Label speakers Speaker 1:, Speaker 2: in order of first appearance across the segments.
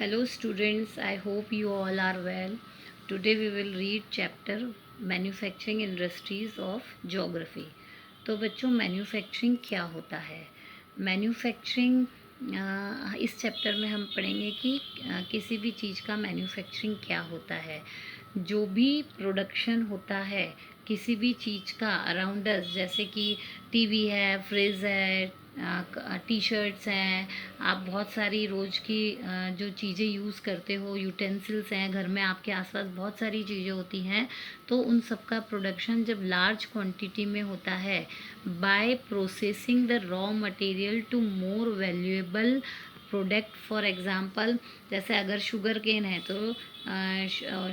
Speaker 1: Hello students, I hope you all are well. Today we will read chapter Manufacturing Industries of Geography. तो बच्चों manufacturing क्या होता है? Manufacturing इस chapter में हम पढ़ेंगे कि किसी भी चीज़ का मैन्युफैक्चरिंग क्या होता है। जो भी प्रोडक्शन होता है किसी भी चीज़ का अराउंड अस, जैसे कि टीवी है, फ्रिज है, टी शर्ट्स हैं, आप बहुत सारी रोज़ की जो चीज़ें यूज़ करते हो, यूटेंसिल्स हैं, घर में आपके आसपास बहुत सारी चीज़ें होती हैं, तो उन सब का प्रोडक्शन जब लार्ज क्वांटिटी में होता है by processing the raw material to more valuable product. For example, जैसे अगर शुगर केन है तो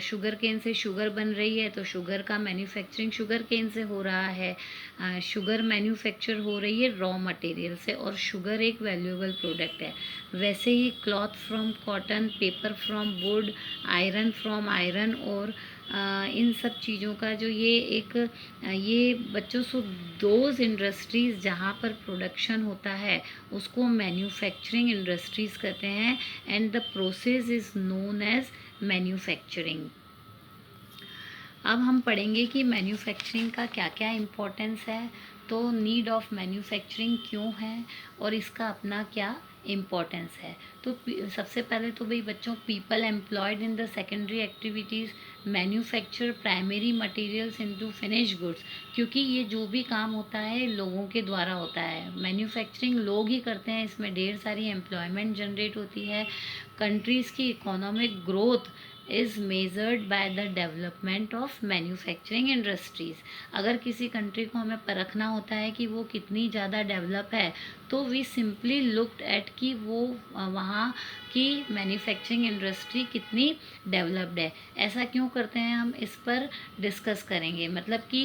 Speaker 1: शुगर केन से शुगर बन रही है तो शुगर का मैन्युफैक्चरिंग शुगर केन से हो रहा है। शुगर मैन्युफैक्चर हो रही है रॉ मटेरियल से, और शुगर एक वैल्यूएबल प्रोडक्ट है। वैसे ही cloth from cotton, paper from wood, iron from iron, और इन सब चीज़ों का जो ये बच्चों सो दोज इंडस्ट्रीज़ जहाँ पर प्रोडक्शन होता है उसको मैन्युफैक्चरिंग इंडस्ट्रीज़ कहते हैं, and the process is known as manufacturing. अब हम पढ़ेंगे कि मैन्युफैक्चरिंग का क्या क्या इम्पोर्टेंस है, तो नीड ऑफ मैन्युफैक्चरिंग क्यों है और इसका अपना क्या इम्पोर्टेंस है। तो सबसे पहले तो भाई बच्चों, people employed in the secondary activities manufacture primary materials into finish goods, क्योंकि ये जो भी काम होता है लोगों के द्वारा होता है, मैन्युफैक्चरिंग लोग ही करते हैं, इसमें ढेर सारी एम्प्लॉयमेंट जनरेट होती है। कंट्रीज़ की economic growth is measured by the development of manufacturing industries. अगर किसी कंट्री को हमें परखना होता है कि वो कितनी ज़्यादा डेवलप है, तो वी सिंपली लुक्ड एट कि वो वहाँ की मैन्युफैक्चरिंग इंडस्ट्री कितनी डेवलप्ड है। ऐसा क्यों करते हैं हम इस पर डिस्कस करेंगे। मतलब कि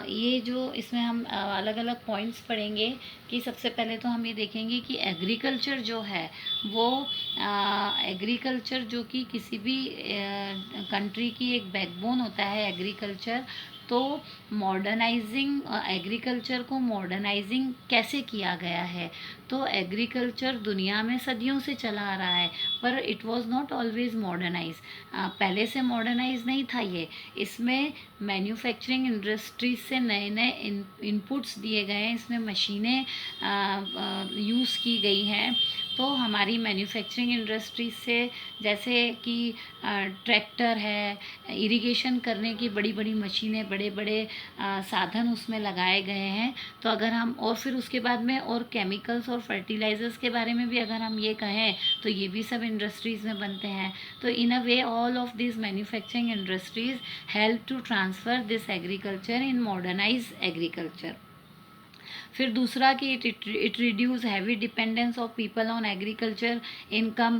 Speaker 1: ये जो इसमें हम अलग अलग पॉइंट्स पढ़ेंगे कि सबसे पहले तो हम ये देखेंगे कि एग्रीकल्चर जो है वो एग्रीकल्चर जो कि किसी भी कंट्री की एक बैकबोन होता है एग्रीकल्चर। तो मॉडर्नाइजिंग एग्रीकल्चर को मॉडर्नाइजिंग कैसे किया गया है, तो एग्रीकल्चर दुनिया में सदियों से चला आ रहा है, पर it was not always modernise. पहले से मॉडर्नाइज नहीं था ये। इसमें मैन्युफैक्चरिंग इंडस्ट्रीज से नए नए इनपुट्स दिए गए हैं, इसमें मशीनें यूज़ की गई हैं। तो हमारी मैन्युफैक्चरिंग इंडस्ट्री से, जैसे कि ट्रैक्टर है, इरिगेशन करने की बड़ी बड़ी मशीनें, बड़े बड़े साधन उसमें लगाए गए हैं। तो अगर हम, और फिर उसके बाद में और केमिकल्स और फर्टिलाइजर्स के बारे में भी अगर हम ये कहें तो ये भी सब इंडस्ट्रीज़ में बनते हैं। तो in a way all of this manufacturing industries help to transfer this agriculture in modernize agriculture. फिर दूसरा कि it reduce heavy dependence of people on agriculture income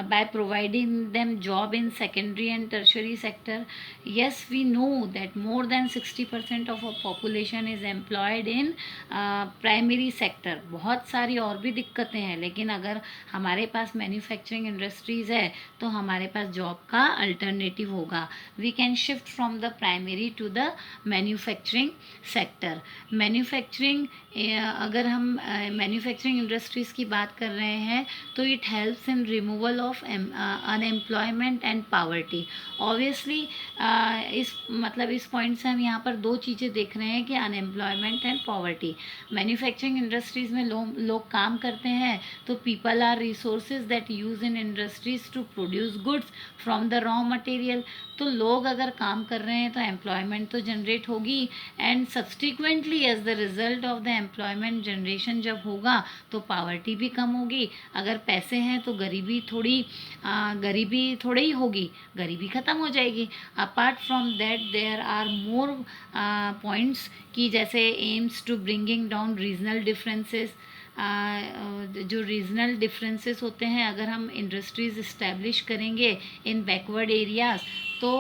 Speaker 1: by providing them job in secondary and tertiary sector. Yes, we know that more than 60% of a population is employed in primary sector. बहुत सारी और भी दिक्कतें हैं, लेकिन अगर हमारे पास manufacturing industries है तो हमारे पास जॉब का अल्टरनेटिव होगा। We can shift from the primary to the manufacturing sector. Manufacturing, अगर हम मैन्युफैक्चरिंग इंडस्ट्रीज़ की बात कर रहे हैं तो it helps in removal of unemployment and poverty. Obviously इस पॉइंट से हम यहाँ पर दो चीज़ें देख रहे हैं कि unemployment and poverty. Manufacturing industries में लोग काम करते हैं, तो people are resources that use in industries to produce goods from the raw material. तो लोग अगर काम कर रहे हैं तो एम्प्लॉयमेंट तो जनरेट होगी, and subsequently as the result of the employment generation जब होगा तो पावर्टी भी कम होगी। अगर पैसे हैं तो गरीबी थोड़ी ही होगी, गरीबी ख़त्म हो जाएगी। Apart from that there are more points कि जैसे aims to bringing down regional differences. जो रीजनल डिफरेंसेस होते हैं, अगर हम इंडस्ट्रीज़ इस्टेब्लिश करेंगे इन बैकवर्ड एरियाज़ तो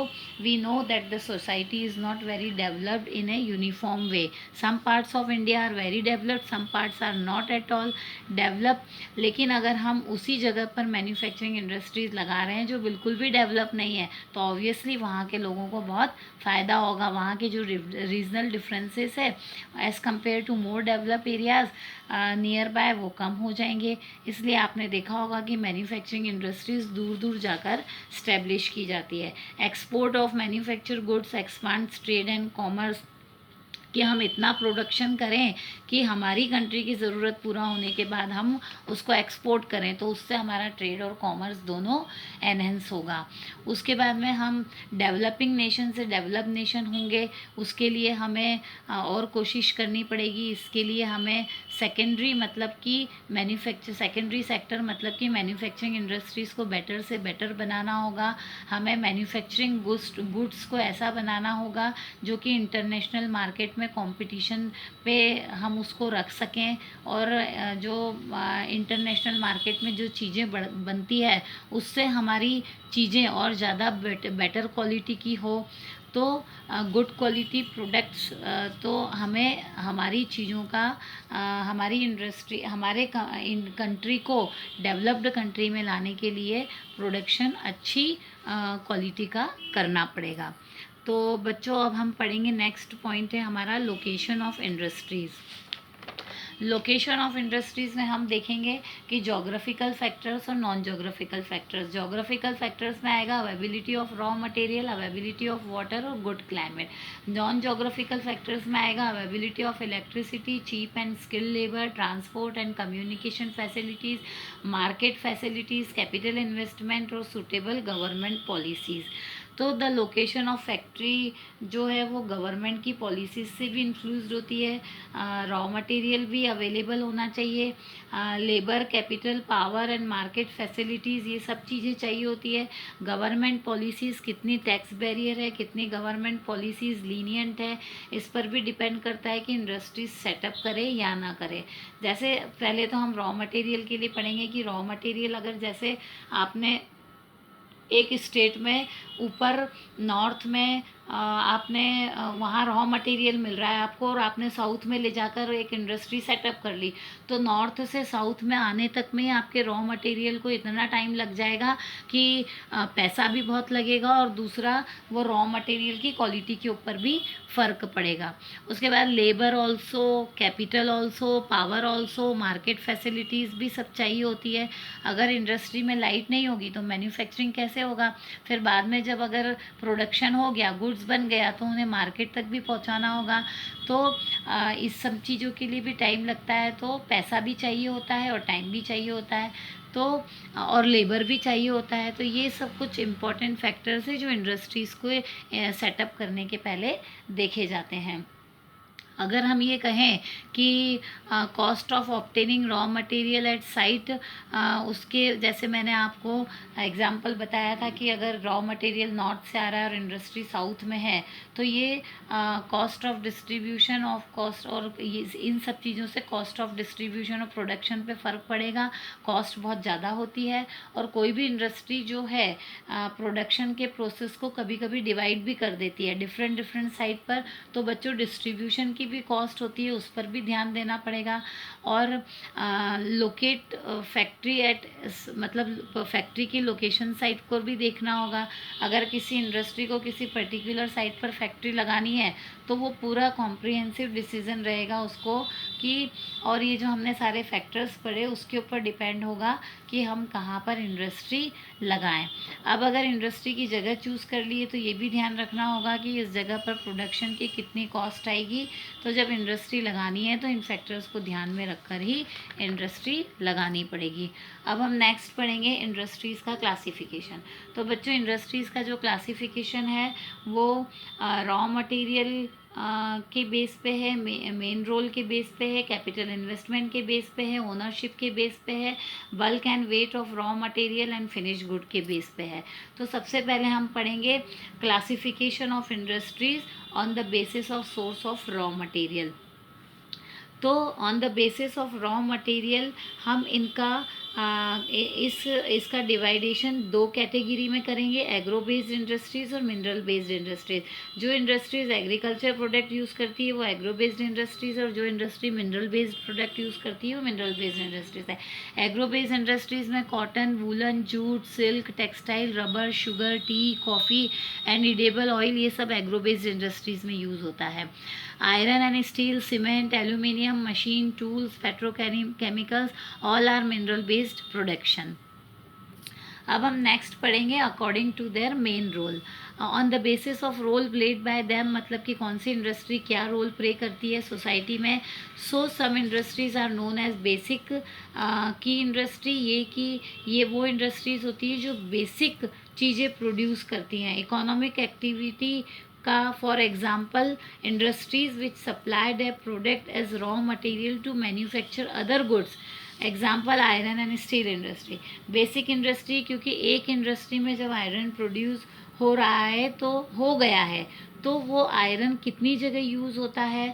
Speaker 1: we know that the society is not very developed in a uniform way. Some parts of India are very developed, some parts are not at all develop. लेकिन अगर हम उसी जगह पर manufacturing industries लगा रहे हैं जो बिल्कुल भी डेवलप नहीं है, तो ऑब्वियसली वहाँ के लोगों को बहुत फ़ायदा होगा. वहाँ के जो रीजनल डिफरेंसेस है as compare to more develop areas near by, वो कम हो जाएंगे. इसलिए आपने देखा होगा कि मैन्युफैक्चरिंग इंडस्ट्रीज़ दूर दूर जाकर स्टैब्लिश की जाती है. Export of manufacture goods expands trade and commerce, कि हम इतना प्रोडक्शन करें कि हमारी कंट्री की ज़रूरत पूरा होने के बाद हम उसको एक्सपोर्ट करें, तो उससे हमारा ट्रेड और कॉमर्स दोनों एनहेंस होगा. उसके बाद में हम डेवलपिंग नेशन से डेवलप नेशन होंगे. उसके लिए हमें और कोशिश करनी पड़ेगी. इसके लिए हमें सेकेंडरी मतलब कि सेकेंडरी सेक्टर मतलब कि मैन्युफैक्चरिंग इंडस्ट्रीज़ को बेटर से बेटर बनाना होगा. हमें मैन्युफैक्चरिंग गुड्स को ऐसा बनाना होगा जो कि इंटरनेशनल मार्केट में कंपटीशन पे हम उसको रख सकें, और जो इंटरनेशनल मार्केट में जो चीज़ें बनती है उससे हमारी चीज़ें और ज़्यादा बेटर क्वालिटी की हो. तो गुड क्वालिटी प्रोडक्ट्स, तो हमें हमारी चीज़ों का हमारी इंडस्ट्री हमारे कंट्री को डेवलप्ड कंट्री में लाने के लिए प्रोडक्शन अच्छी क्वालिटी का करना पड़ेगा. तो बच्चों अब हम पढ़ेंगे, नेक्स्ट पॉइंट है हमारा location of industries. Location of industries में हम देखेंगे कि जोग्राफिकल फैक्टर्स और non geographical factors. Geographical factors में आएगा availability of raw material, availability of water और good climate. Non geographical factors में आएगा availability of electricity, cheap and skill labour, transport and communication facilities, market facilities, capital investment और suitable government policies. तो the location of factory जो है वो government की policies से भी इन्फ्लुएंस्ड होती है. रॉ मटेरियल भी अवेलेबल होना चाहिए, labour, capital, power and market facilities, ये सब चीज़ें चाहिए होती है. गवर्नमेंट पॉलिसीज़, कितनी टैक्स बैरियर है, कितनी गवर्नमेंट पॉलिसीज़ लीनियंट है, इस पर भी डिपेंड करता है कि इंडस्ट्रीज सेटअप करे या ना करे. जैसे पहले तो हम रॉ मटेरियल के लिए पढ़ेंगे कि रॉ मटेरियल अगर जैसे आपने एक स्टेट में ऊपर नॉर्थ में आपने वहाँ रॉ मटेरियल मिल रहा है आपको, और आपने साउथ में ले जाकर एक इंडस्ट्री सेटअप कर ली, तो नॉर्थ से साउथ में आने तक में आपके रॉ मटेरियल को इतना टाइम लग जाएगा कि पैसा भी बहुत लगेगा, और दूसरा वो रॉ मटेरियल की क्वालिटी के ऊपर भी फ़र्क पड़ेगा. उसके बाद labour also, capital also, power also, market facilities भी सब चाहिए होती है. अगर इंडस्ट्री में लाइट नहीं होगी तो मैन्युफैक्चरिंग कैसे होगा. फिर बाद में जब अगर प्रोडक्शन हो गया, गुड्स बन गया, तो उन्हें मार्केट तक भी पहुंचाना होगा. तो इस सब चीज़ों के लिए भी टाइम लगता है, तो पैसा भी चाहिए होता है और टाइम भी चाहिए होता है, तो और लेबर भी चाहिए होता है. तो ये सब कुछ इम्पोर्टेंट फैक्टर्स है जो इंडस्ट्रीज़ को सेटअप करने के पहले देखे जाते हैं. अगर हम ये कहें कि cost of obtaining raw material at site, उसके जैसे मैंने आपको एग्जांपल बताया था कि अगर रॉ मटेरियल नॉर्थ से आ रहा है और इंडस्ट्री साउथ में है, तो ये cost of distribution of cost और ये इन सब चीज़ों से कॉस्ट ऑफ डिस्ट्रीब्यूशन और प्रोडक्शन पे फ़र्क पड़ेगा. कॉस्ट बहुत ज़्यादा होती है, और कोई भी इंडस्ट्री जो है प्रोडक्शन के प्रोसेस को कभी कभी डिवाइड भी कर देती है डिफरेंट साइट पर. तो बच्चों डिस्ट्रीब्यूशन की भी कॉस्ट होती है, उस पर भी ध्यान देना पड़ेगा. और लोकेट फैक्ट्री एट, मतलब फैक्ट्री की लोकेशन साइट को भी देखना होगा. अगर किसी इंडस्ट्री को किसी पर्टिकुलर साइट पर फैक्ट्री लगानी है तो वो पूरा कॉम्प्रिहेंसिव डिसीजन रहेगा उसको कि, और ये जो हमने सारे फैक्टर्स पढ़े उसके ऊपर डिपेंड होगा कि हम कहाँ पर इंडस्ट्री लगाएं. अब अगर इंडस्ट्री की जगह चूज़ कर लिए तो ये भी ध्यान रखना होगा कि इस जगह पर प्रोडक्शन की कितनी कॉस्ट आएगी. तो जब इंडस्ट्री लगानी है तो इन फैक्टर्स को ध्यान में रखकर ही इंडस्ट्री लगानी पड़ेगी. अब हम नेक्स्ट पढ़ेंगे इंडस्ट्रीज़ का क्लासिफिकेशन. तो बच्चों इंडस्ट्रीज़ का जो क्लासिफिकेशन है वो रॉ मटेरियल के बेस पे है, मेन रोल के बेस पे है, कैपिटल इन्वेस्टमेंट के बेस पे है, ओनरशिप के बेस पे है, bulk and weight of raw material and finish good के बेस पे है. तो सबसे पहले हम पढ़ेंगे classification of industries on the basis of source of raw material. तो on the basis of raw material हम इनका इसका डिवाइडेशन दो कैटेगरी में करेंगे, एग्रो बेस्ड इंडस्ट्रीज़ और मिनरल बेस्ड इंडस्ट्रीज़। जो इंडस्ट्रीज़ एग्रीकल्चर प्रोडक्ट यूज़ करती है वो एग्रो बेस्ड इंडस्ट्रीज़, और जो industry mineral based product use करती है वो मिनरल बेस्ड इंडस्ट्रीज़ है। एग्रो बेस्ड इंडस्ट्रीज़ में cotton, woollen, jute, silk, textile, rubber, sugar, tea, coffee and edible oil, ये सब एग्रो बेस्ड इंडस्ट्रीज़ में यूज़ होता है। Iron and steel, cement, aluminium, machine, tools, petrochemicals, all are mineral based production. अब हम next पढ़ेंगे according to their main role. On the basis of role played by them, मतलब कि कौन सी इंडस्ट्री क्या रोल प्ले करती है सोसाइटी में। So some industries are known as basic key industry, ये वो इंडस्ट्रीज़ होती है जो बेसिक चीज़ें प्रोड्यूस करती हैं। इकोनॉमिक एक्टिविटी का for example industries which supplied a product as raw material to manufacture other goods. Example iron and steel industry. Basic industry, क्योंकि एक इंडस्ट्री में जब आयरन प्रोड्यूस हो रहा है तो हो गया है, तो वो आयरन कितनी जगह यूज़ होता है।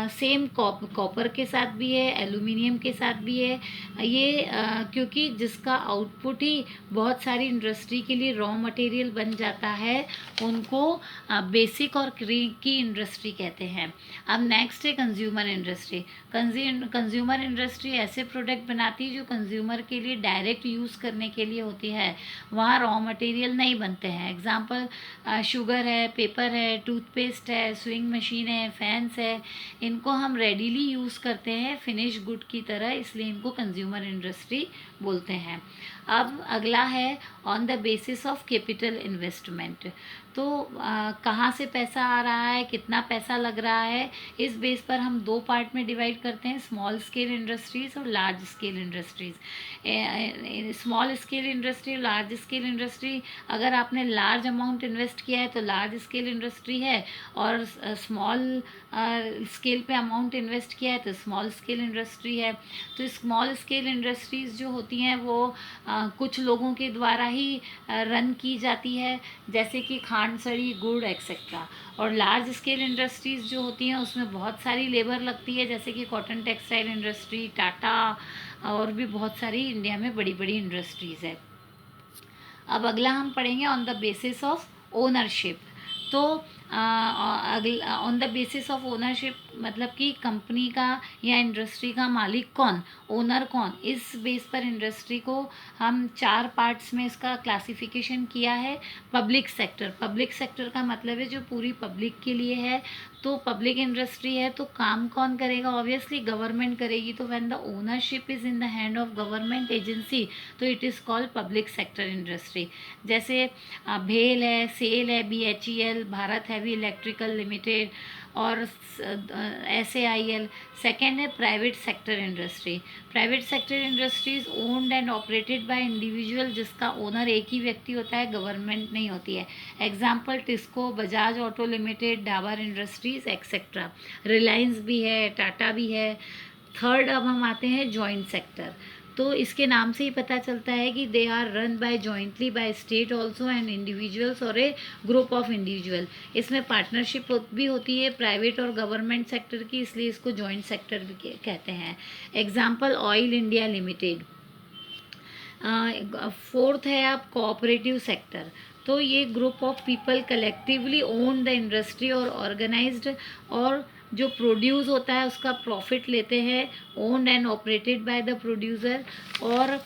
Speaker 1: सेम कॉपर के साथ भी है, एल्यूमिनियम के साथ भी है। ये क्योंकि जिसका आउटपुट ही बहुत सारी इंडस्ट्री के लिए रॉ मटेरियल बन जाता है, उनको बेसिक और की इंडस्ट्री कहते हैं। अब नेक्स्ट है कंज्यूमर इंडस्ट्री। कंज्यूमर इंडस्ट्री ऐसे प्रोडक्ट बनाती है जो कंज्यूमर के लिए डायरेक्ट यूज़ करने के लिए होती है, वहाँ रॉ मटेरियल नहीं बनते हैं। एग्जाम्पल शुगर है, पेपर है, टूथपेस्ट है, स्विंग मशीन है, फैंस है, इनको हम रेडीली यूज़ करते हैं फिनिश गुड की तरह, इसलिए इनको कंज्यूमर इंडस्ट्री बोलते हैं। अब अगला है on the basis of capital investment. तो कहाँ से पैसा आ रहा है, कितना पैसा लग रहा है, इस बेस पर हम दो पार्ट में डिवाइड करते हैं, स्मॉल स्केल इंडस्ट्रीज़ और large scale industries. Small scale industry और लार्ज स्केल इंडस्ट्री, अगर आपने लार्ज अमाउंट इन्वेस्ट किया है तो लार्ज स्केल इंडस्ट्री है, और स्मॉल स्केल पे अमाउंट इन्वेस्ट किया है तो स्मॉल स्केल इंडस्ट्री है। तो स्मॉल स्केल इंडस्ट्रीज़ जो होती हैं वो कुछ लोगों के द्वारा ही रन की जाती है, जैसे कि खांड सड़ी, गुड़ एक्सेट्रा। और लार्ज स्केल इंडस्ट्रीज़ जो होती हैं उसमें बहुत सारी लेबर लगती है, जैसे कि कॉटन टेक्सटाइल इंडस्ट्री, टाटा, और भी बहुत सारी इंडिया में बड़ी बड़ी इंडस्ट्रीज़ है। अब अगला हम पढ़ेंगे on the basis of ownership. तो on the basis of ownership मतलब कि कंपनी का या इंडस्ट्री का मालिक कौन, ओनर कौन, इस बेस पर इंडस्ट्री को हम चार पार्ट्स में इसका क्लासिफिकेशन किया है। पब्लिक सेक्टर का मतलब है जो पूरी पब्लिक के लिए है। तो पब्लिक इंडस्ट्री है तो काम कौन करेगा, ऑब्वियसली गवर्नमेंट करेगी। तो when the ownership is in the hand of government agency तो it is called public sector industry. जैसे भेल है, सेल है, BHEL, Bharat heavy electrical limited, और SAIL। सेकेंड है private sector industry. Private sector industries owned and operated by individual, जिसका ओनर एक ही व्यक्ति होता है, गवर्नमेंट नहीं होती है। Example TISCO, Bajaj auto limited, Dabur industries etcetera. Reliance भी है, टाटा भी है। थर्ड अब हम आते हैं जॉइंट सेक्टर। तो इसके नाम से ही पता चलता है कि they are run by jointly by state also and individuals और ए ग्रुप ऑफ इंडिविजुअल। इसमें पार्टनरशिप भी होती है प्राइवेट और गवर्नमेंट सेक्टर की, इसलिए इसको जॉइंट सेक्टर भी कहते हैं। Example oil India limited. Fourth है आप कोऑपरेटिव सेक्टर। तो ये group of people collectively own the industry और ऑर्गेनाइज्ड, और जो प्रोड्यूस होता है उसका प्रॉफिट लेते हैं, owned and operated by the producer. और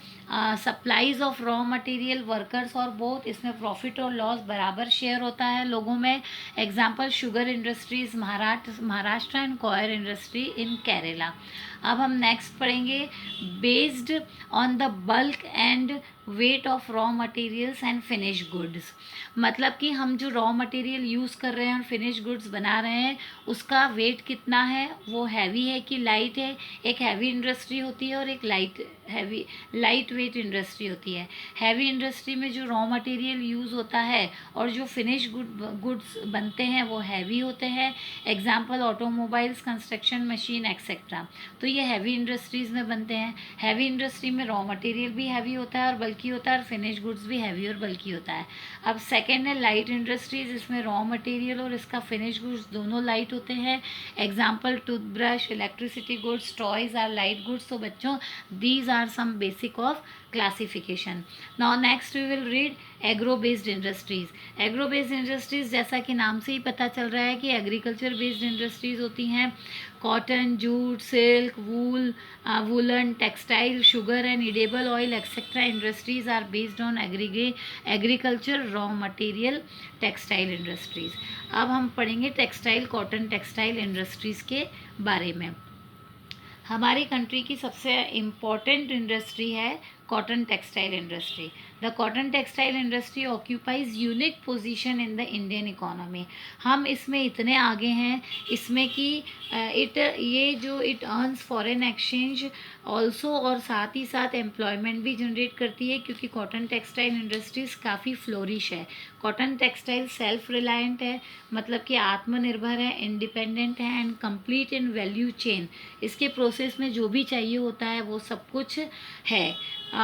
Speaker 1: supplies of raw material, workers और बोथ, इसमें प्रॉफिट और लॉस बराबर शेयर होता है लोगों में। Example sugar industries Maharashtra and coir industry in Kerala. अब हम नेक्स्ट पढ़ेंगे based on the bulk and weight of raw materials and finish goods. मतलब कि हम जो रॉ मटेरियल यूज़ कर रहे हैं और फिनिश गुड्स बना रहे हैं उसका वेट कितना है, वो हैवी है कि लाइट है। एक हैवी इंडस्ट्री होती है और एक लाइट वेट इंडस्ट्री होती है। हैवी इंडस्ट्री में जो रॉ मटेरियल यूज़ होता है और जो फिनिश गुड्स बनते हैं वो हैवी होते हैं। Example automobiles, construction machine etcetera. तो ये हैवी इंडस्ट्रीज़ में बनते हैं। हैवी इंडस्ट्री में रॉ मटेरियल भी हैवी होता है और बल्कि होता है, और फिनिश गुड्स भी हैवी और बल्कि होता है। अब सेकेंड है लाइट इंडस्ट्रीज, इसमें रॉ मटेरियल और इसका फिनिश गुड्स दोनों लाइट होते हैं। Example toothbrush, electricity goods, toys are light goods. तो बच्चों these are some basic of classification. Now next we will read agro based industries. Agro based industries जैसा कि नाम से ही पता चल रहा है कि एग्रीकल्चर बेस्ड इंडस्ट्रीज होती हैं। Cotton, jute, silk, wool, woollen, textile, sugar and edible oil etcetera industries are based on agriculture raw material textile industries. अब हम पढ़ेंगे टेक्सटाइल, कॉटन टेक्सटाइल इंडस्ट्रीज के बारे में। हमारी कंट्री की सबसे इम्पॉर्टेंट इंडस्ट्री है cotton textile industry. The cotton textile industry occupies unique position in the Indian economy. हम इसमें इतने आगे हैं इसमें कि it earns foreign exchange also, और साथ ही साथ एम्प्लॉयमेंट भी जनरेट करती है, क्योंकि कॉटन टेक्सटाइल इंडस्ट्रीज़ काफ़ी फ्लोरिश है। कॉटन टेक्सटाइल सेल्फ रिलायंट है, मतलब कि आत्मनिर्भर है, इंडिपेंडेंट है and complete in value chain. इसके प्रोसेस में जो भी चाहिए होता है वो सब कुछ है,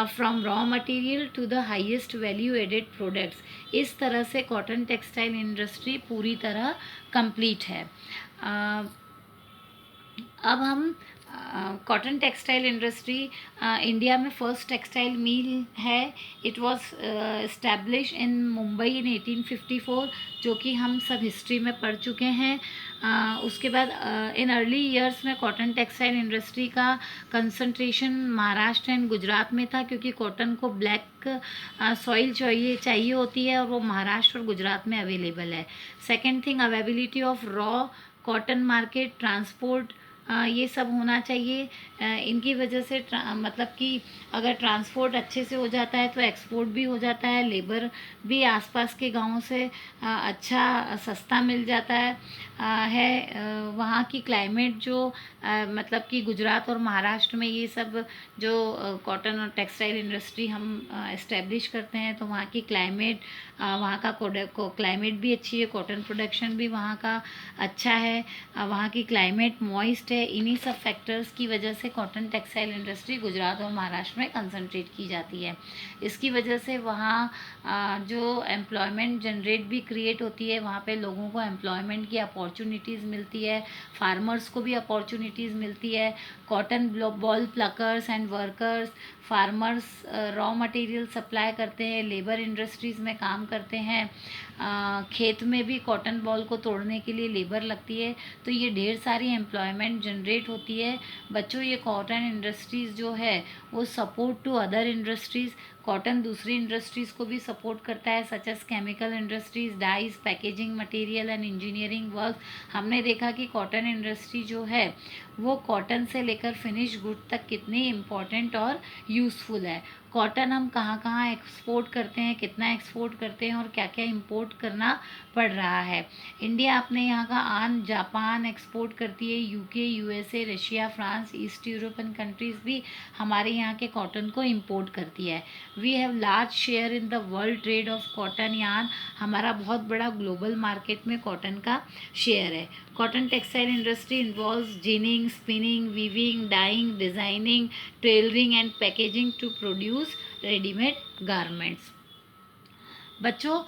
Speaker 1: from raw material to the highest value added products. इस तरह से कॉटन टेक्सटाइल इंडस्ट्री पूरी तरह कंप्लीट है। अब हम कॉटन टेक्सटाइल इंडस्ट्री इंडिया में फर्स्ट टेक्सटाइल मिल है। It was establish in Mumbai in 1854, जो कि हम सब हिस्ट्री में पढ़ चुके हैं। उसके बाद इन अर्ली ईयर्स में कॉटन टेक्सटाइल इंडस्ट्री का कंसंट्रेशन महाराष्ट्र एंड गुजरात में था, क्योंकि कॉटन को ब्लैक सॉइल चाहिए होती है और वो महाराष्ट्र और गुजरात में अवेलेबल है। Second thing, availability of raw cotton market, transport, ये सब होना चाहिए। इनकी वजह से मतलब कि अगर ट्रांसपोर्ट अच्छे से हो जाता है तो एक्सपोर्ट भी हो जाता है, लेबर भी आसपास के गांवों से अच्छा सस्ता मिल जाता है। वहाँ की क्लाइमेट जो मतलब कि गुजरात और महाराष्ट्र में ये सब जो कॉटन और टेक्सटाइल इंडस्ट्री हम इस्टेब्लिश करते हैं, तो वहाँ की क्लाइमेट, वहाँ का क्लाइमेट भी अच्छी है, कॉटन प्रोडक्शन भी वहाँ का अच्छा है, वहाँ की क्लाइमेट मॉइस्ट है। इन्हीं सब फैक्टर्स की वजह से कॉटन टेक्सटाइल इंडस्ट्री गुजरात और महाराष्ट्र में कंसंट्रेट की जाती है। इसकी वजह से वहाँ जो एम्प्लॉयमेंट जनरेट भी क्रिएट होती है, वहाँ पे लोगों को एम्प्लॉयमेंट की अपॉर्चुनिटीज़ मिलती है, फार्मर्स को भी अपॉर्चुनिटीज़ मिलती है। Cotton ball pluckers and workers, farmers raw material supply करते हैं, लेबर इंडस्ट्रीज़ में काम करते हैं, खेत में भी कॉटन बॉल को तोड़ने के लिए लेबर लगती है, तो ये ढेर सारी एम्प्लॉयमेंट जनरेट होती है। बच्चों ये कॉटन इंडस्ट्रीज़ जो है वो support to other industries, cotton दूसरी इंडस्ट्रीज़ को भी सपोर्ट करता है, such as chemical industries, dyes, packaging material and engineering work. हमने देखा कि कॉटन इंडस्ट्री जो है वो कॉटन से लेकर फिनिश गुड तक कितनी इम्पॉर्टेंट और यूज़फुल है। कॉटन हम कहाँ कहाँ एक्सपोर्ट करते हैं, कितना एक्सपोर्ट करते हैं और क्या क्या इंपोर्ट करना पड़ रहा है। इंडिया अपने यहाँ का जापान एक्सपोर्ट करती है, UK, USA, Russia, France, east European countries भी हमारे यहाँ के कॉटन को इंपोर्ट करती है। We have large share in the world trade of cotton yarn. हमारा बहुत बड़ा ग्लोबल मार्केट में कॉटन का शेयर है। Cotton textile industry involves ginning, spinning, weaving, dyeing, designing, tailoring and packaging to produce readymade garments. बच्चों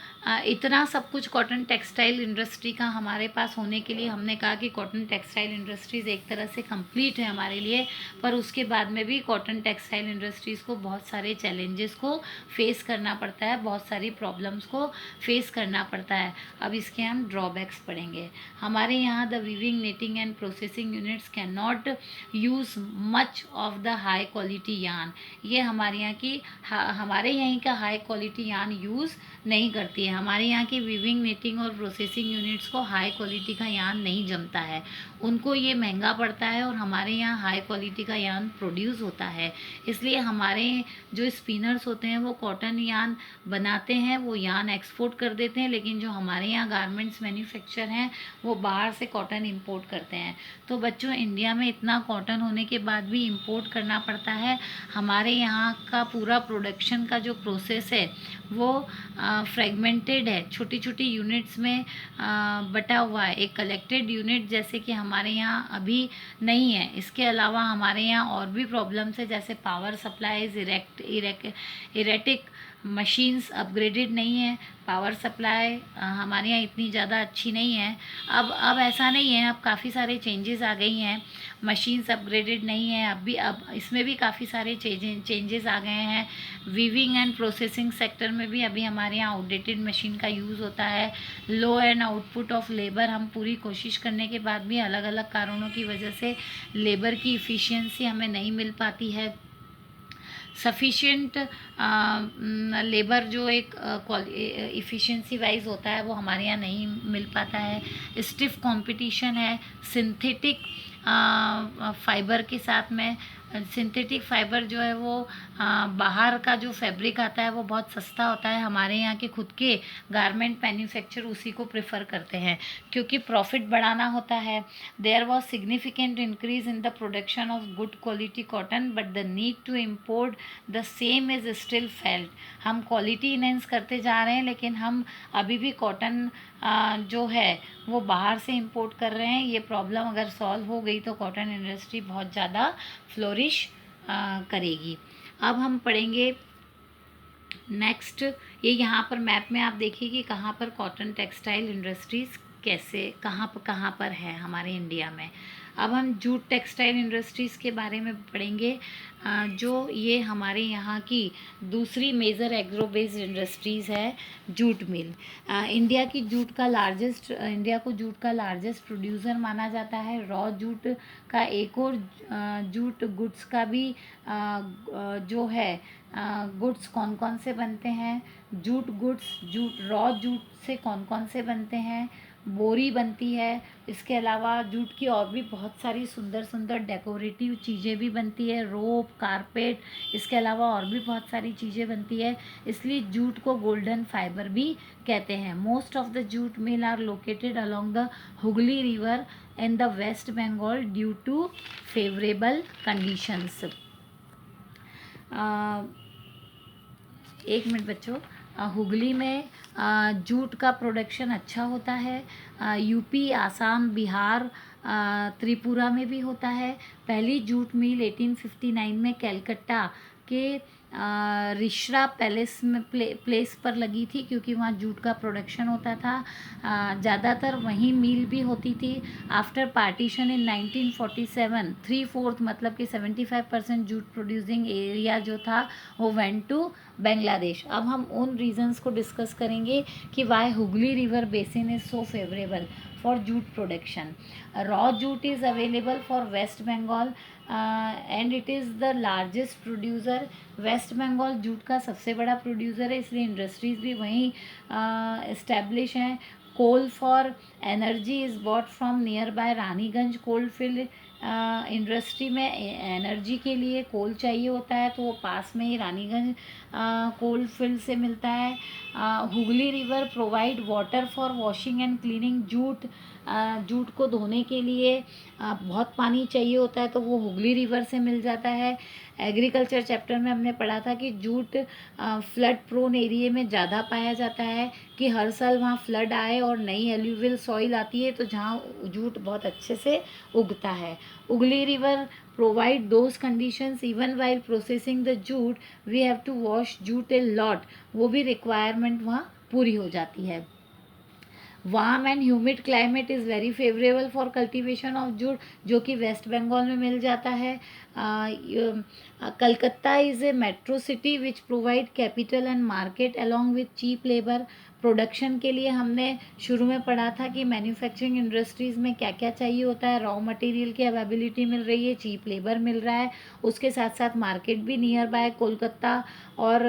Speaker 1: इतना सब कुछ कॉटन टेक्सटाइल इंडस्ट्री का हमारे पास होने के लिए हमने कहा कि कॉटन टेक्सटाइल इंडस्ट्रीज़ एक तरह से कंप्लीट है हमारे लिए, पर उसके बाद में भी कॉटन टेक्सटाइल इंडस्ट्रीज़ को बहुत सारे चैलेंजेस को फेस करना पड़ता है, बहुत सारी प्रॉब्लम्स को फेस करना पड़ता है। अब इसके हम ड्रॉबैक्स पढ़ेंगे। हमारे यहाँ the weaving, netting and processing units can not use much of the high quality yarn. ये हमारे यहाँ का हाई क्वालिटी यार्न यूज़ नहीं करती है। हमारे यहाँ की वीविंग, नेटिंग और प्रोसेसिंग यूनिट्स को हाई क्वालिटी का यार्न नहीं जमता है, उनको ये महंगा पड़ता है, और हमारे यहाँ हाई क्वालिटी का यार्न प्रोड्यूस होता है। इसलिए हमारे जो स्पिनर्स होते हैं वो कॉटन यार्न बनाते हैं, वो यार्न एक्सपोर्ट कर देते हैं, लेकिन जो हमारे यहाँ गारमेंट्स मैन्युफैक्चर हैं वो बाहर से कॉटन इंपोर्ट करते हैं। तो बच्चों इंडिया में इतना कॉटन होने के बाद भी इंपोर्ट करना पड़ता है। हमारे यहाँ का पूरा प्रोडक्शन का जो प्रोसेस है वो फ्रेगमेंटेड है, छोटी छोटी यूनिट्स में बटा हुआ है। एक कलेक्टेड यूनिट जैसे कि हमारे यहाँ अभी नहीं है। इसके अलावा हमारे यहाँ और भी प्रॉब्लम्स है, जैसे power supplies erratic, machines upgraded नहीं है, पावर सप्लाई हमारे यहाँ इतनी ज़्यादा अच्छी नहीं है। अब ऐसा नहीं है, अब काफ़ी सारे चेंजेस आ गई हैं। मशीन्स अपग्रेडेड नहीं है अब इसमें भी काफ़ी सारे चेंजेस आ गए हैं। वीविंग एंड प्रोसेसिंग सेक्टर में भी अभी हमारे यहाँ आउटडेटेड मशीन का यूज़ होता है। लो एंड आउटपुट ऑफ लेबर, हम पूरी कोशिश करने के बाद भी अलग अलग कारणों की वजह से लेबर की इफ़िशियंसी हमें नहीं मिल पाती है। सफिशिएंट लेबर जो एक इफ़िशियंसी वाइज होता है वो हमारे यहाँ नहीं मिल पाता है। स्टिफ कंपटीशन है सिंथेटिक फाइबर के साथ में। सिंथेटिक फाइबर जो है वो बाहर का जो फैब्रिक आता है वो बहुत सस्ता होता है। हमारे यहाँ के खुद के गारमेंट मैन्युफैक्चर उसी को प्रेफर करते हैं क्योंकि प्रॉफिट बढ़ाना होता है। There was significant increase in the production of good quality cotton but the need to import the same is still felt. हम क्वालिटी इनहेंस करते जा रहे हैं लेकिन हम अभी भी कॉटन जो है वो बाहर से इंपोर्ट कर रहे हैं। ये प्रॉब्लम अगर सॉल्व हो गई तो कॉटन इंडस्ट्री बहुत ज़्यादा फ्लोरिश करेगी। अब हम पढ़ेंगे नेक्स्ट। ये यहाँ पर मैप में आप देखिए कि कहाँ पर कॉटन टेक्सटाइल इंडस्ट्रीज़ कैसे कहाँ पर है हमारे इंडिया में। अब हम जूट टेक्सटाइल इंडस्ट्रीज़ के बारे में पढ़ेंगे, जो ये हमारे यहाँ की दूसरी मेजर एग्रो बेस्ड इंडस्ट्रीज़ है जूट मिल। इंडिया को जूट का लार्जेस्ट प्रोड्यूसर माना जाता है। रॉ जूट का एक और जूट गुड्स का भी जो है गुड्स कौन कौन से बनते हैं। रॉ जूट से कौन कौन से बनते हैं, बोरी बनती है। इसके अलावा जूट की और भी बहुत सारी सुंदर सुंदर डेकोरेटिव चीज़ें भी बनती है, रोप, कारपेट। इसके अलावा और भी बहुत सारी चीज़ें बनती है, इसलिए जूट को गोल्डन फाइबर भी कहते हैं। Most of the jute mill are located along the Hooghly river in the West Bengal due to favourable conditions. एक मिनट बच्चों, हुगली में जूट का प्रोडक्शन अच्छा होता है। यूपी, आसाम, बिहार, त्रिपुरा में भी होता है। पहली जूट मिल 1859 में कलकत्ता के रिश्रा पैलेस में प्लेस पर लगी थी क्योंकि वहाँ जूट का प्रोडक्शन होता था। ज़्यादातर वहीं मिल भी होती थी। आफ्टर पार्टीशन इन 1947 3/4 मतलब कि 75% जूट प्रोड्यूसिंग एरिया जो था वो वेंट टू बांग्लादेश। अब हम उन रीजंस को डिस्कस करेंगे कि why Hooghly river basin is so favourable for jute production. Raw jute is available for West Bengal and it is the largest producer. West Bengal jute का सबसे बड़ा प्रोड्यूसर है, इसलिए इंडस्ट्रीज़ भी वहीं इस्टेब्लिश हैं। Coal for energy is bought from near by Raniganj coal field. Industry में energy के लिए कोल चाहिए होता है तो वो पास में ही रानीगंज कोल फील्ड से मिलता है। Hooghly river provide water for washing and cleaning. Jute को धोने के लिए बहुत पानी चाहिए होता है तो वो हुगली रिवर से मिल जाता है। एग्रीकल्चर चैप्टर में हमने पढ़ा था कि जूट फ्लड प्रोन एरिया में ज़्यादा पाया जाता है, कि हर साल वहाँ फ्लड आए और नई एल्यूवियल सॉइल आती है तो जहाँ जूट बहुत अच्छे से उगता है। Hooghly river provide those conditions even while processing the jute we have to wash jute a lot. वो भी रिक्वायरमेंट वहाँ पूरी हो जाती है। Warm and humid climate is very favourable for cultivation of jute, जो कि वेस्ट बंगाल में मिल जाता है। Calcutta is a metro city which provide capital and market along with cheap labour. Production के लिए हमने शुरू में पढ़ा था कि मैन्युफैक्चरिंग इंडस्ट्रीज़ में क्या क्या चाहिए होता है। रॉ मटेरियल की अवेलेबिलिटी मिल रही है, चीप लेबर मिल रहा है, उसके साथ साथ मार्केट भी नियर बाय कोलकाता और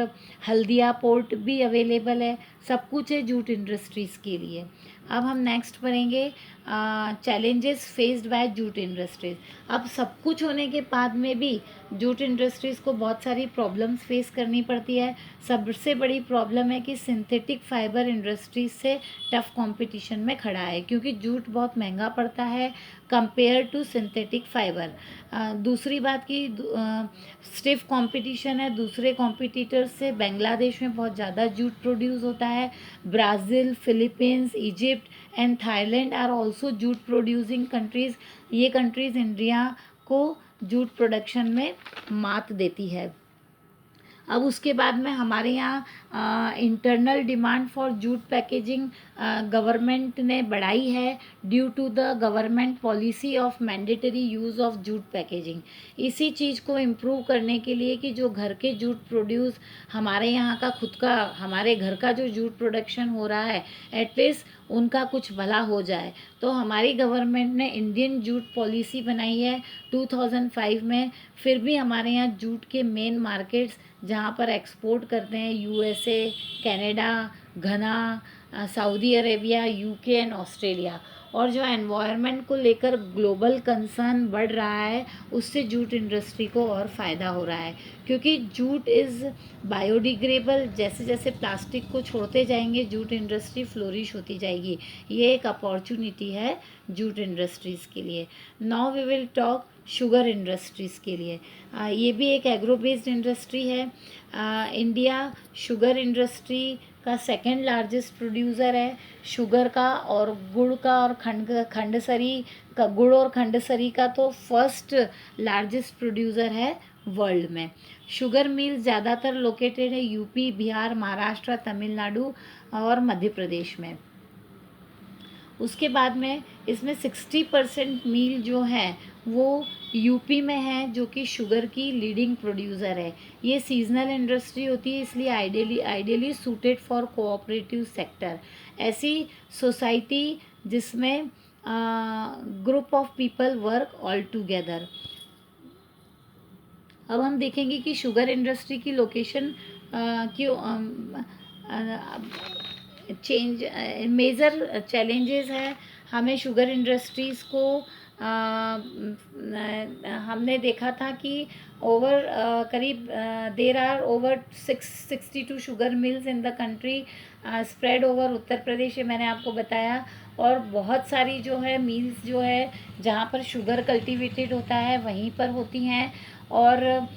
Speaker 1: हल्दिया पोर्ट भी अवेलेबल है। सब कुछ है जूट इंडस्ट्रीज़ के लिए। अब हम नेक्स्ट पढ़ेंगे challenges faced by jute industries. अब सब कुछ होने के बाद में भी जूट इंडस्ट्रीज़ को बहुत सारी प्रॉब्लम्स फेस करनी पड़ती है। सबसे बड़ी प्रॉब्लम है कि सिंथेटिक फाइबर इंडस्ट्रीज से टफ कंपटीशन में खड़ा है, क्योंकि जूट बहुत महंगा पड़ता है, कंपेयर टू सिंथेटिक फाइबर। दूसरी बात की स्टिफ कंपटीशन है दूसरे कॉम्पिटिटर्स से। बांग्लादेश में बहुत ज़्यादा जूट प्रोड्यूस होता है। Brazil, Philippines, Egypt and Thailand are also jute producing countries. ये कंट्रीज़ इंडिया को जूट प्रोडक्शन में मात देती है। अब उसके बाद में हमारे यहाँ internal demand for jute packaging government ने बढ़ाई है due to the government policy of mandatory use of jute packaging. इसी चीज़ को इम्प्रूव करने के लिए कि जो घर के जूट प्रोड्यूस हमारे यहाँ का खुद का हमारे घर का जो जूट प्रोडक्शन हो रहा है एटलीस्ट उनका कुछ भला हो जाए, तो हमारी गवर्नमेंट ने इंडियन जूट पॉलिसी बनाई है 2005 में। फिर भी हमारे यहाँ जूट के मेन मार्केट्स जहाँ पर एक्सपोर्ट करते हैं यूएसए, कनाडा, घना, Saudi Arabia, UK and Australia. और जो एनवायरनमेंट को लेकर ग्लोबल कंसर्न बढ़ रहा है उससे जूट इंडस्ट्री को और फ़ायदा हो रहा है, क्योंकि जूट इज़ बायोडिग्रेडेबल। जैसे जैसे प्लास्टिक को छोड़ते जाएंगे जूट इंडस्ट्री फ्लोरिश होती जाएगी। ये एक अपॉर्चुनिटी है जूट इंडस्ट्रीज़ के लिए। Now we will talk sugar industries के लिए। ये भी एक एग्रो बेस्ड इंडस्ट्री है। इंडिया शुगर इंडस्ट्री का सेकंड लार्जेस्ट प्रोड्यूसर है शुगर का, और गुड़ का और खंडसरी का। गुड़ और खंडसरी का तो फर्स्ट लार्जेस्ट प्रोड्यूसर है वर्ल्ड में। शुगर मिल ज़्यादातर लोकेटेड है यूपी, बिहार, महाराष्ट्र, तमिलनाडु और मध्य प्रदेश में। उसके बाद में इसमें 60% मील जो है वो यूपी में है, जो कि शुगर की लीडिंग प्रोड्यूसर है। ये सीजनल इंडस्ट्री होती है, इसलिए ideally suited for cooperative sector. ऐसी सोसाइटी जिसमें group of people work all together. अब हम देखेंगे कि शुगर इंडस्ट्री की लोकेशन मेजर चैलेंजेस है। हमें शुगर इंडस्ट्रीज़ को हमने देखा था कि करीब there are over 662 sugar mills in the country spread over Uttar Pradesh, ये मैंने आपको बताया। और बहुत सारी जो है मिल्स जो है जहाँ पर शुगर कल्टीवेटेड होता है वहीं पर होती हैं। और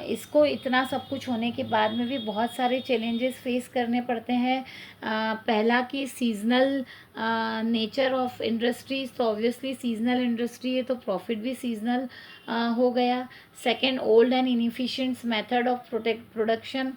Speaker 1: इसको इतना सब कुछ होने के बाद में भी बहुत सारे चैलेंजेस फेस करने पड़ते हैं। पहला कि सीजनल नेचर ऑफ इंडस्ट्रीज, तो ऑब्वियसली सीजनल इंडस्ट्री है तो प्रॉफिट भी सीजनल हो गया। Second, old and inefficient method of production.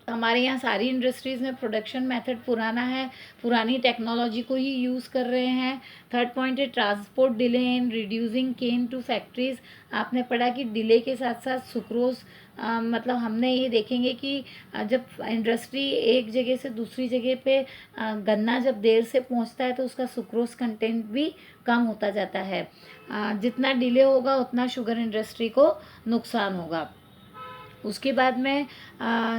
Speaker 1: हमारे यहाँ सारी इंडस्ट्रीज़ में प्रोडक्शन मेथड पुराना है, पुरानी टेक्नोलॉजी को ही यूज़ कर रहे हैं। थर्ड पॉइंट है transport delay in reducing cane to factories. आपने पढ़ा कि डिले के साथ साथ सुक्रोज मतलब हमने ये देखेंगे कि जब इंडस्ट्री एक जगह से दूसरी जगह पे गन्ना जब देर से पहुंचता है तो उसका सुक्रोज कंटेंट भी कम होता जाता है। जितना डिले होगा उतना शुगर इंडस्ट्री को नुकसान होगा। उसके बाद में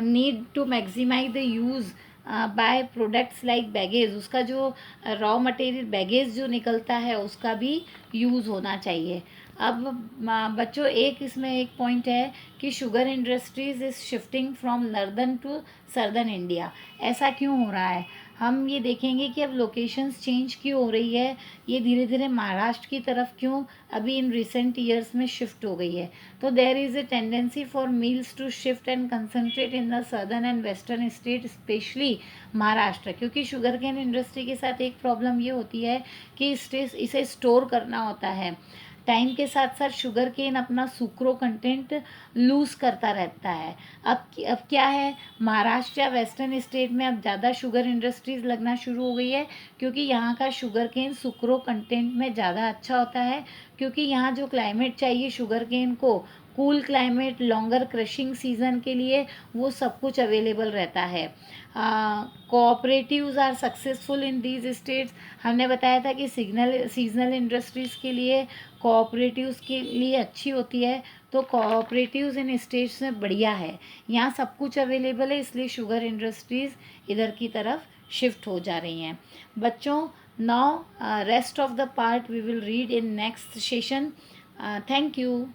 Speaker 1: need to maximise the use by products like bagasse. उसका जो रॉ मटेरियल बैगेज जो निकलता है उसका भी यूज़ होना चाहिए। अब बच्चों इसमें एक पॉइंट है कि sugar industries is shifting from northern to southern India. ऐसा क्यों हो रहा है? हम ये देखेंगे कि अब लोकेशंस चेंज क्यों हो रही है, ये धीरे धीरे महाराष्ट्र की तरफ क्यों अभी इन रिसेंट ईयर्स में शिफ्ट हो गई है। तो there is a tendency for mills to shift and concentrate in the southern and western state, specially Maharashtra. क्योंकि शुगर केन इंडस्ट्री के साथ एक प्रॉब्लम ये होती है कि इसे स्टोर करना होता है। टाइम के साथ साथ शुगर केन अपना सुक्रो कंटेंट लूज़ करता रहता है। अब क्या है, महाराष्ट्र या वेस्टर्न स्टेट में अब ज़्यादा शुगर इंडस्ट्रीज़ लगना शुरू हो गई है, क्योंकि यहाँ का शुगर केन सुक्रो कंटेंट में ज़्यादा अच्छा होता है। क्योंकि यहाँ जो क्लाइमेट चाहिए शुगर केन को, cool climate, longer crushing season के लिए, वो सब कुछ अवेलेबल रहता है। Cooperatives are successful in these states. हमने बताया था कि सीजनल इंडस्ट्रीज़ के लिए कोऑपरेटिव्स के लिए अच्छी होती है। तो कोऑपरेटिव्स इन स्टेट्स में बढ़िया है, यहाँ सब कुछ अवेलेबल है, इसलिए शुगर इंडस्ट्रीज़ इधर की तरफ शिफ्ट हो जा रही हैं। बच्चों, now rest of the part we will read in next session. Thank you.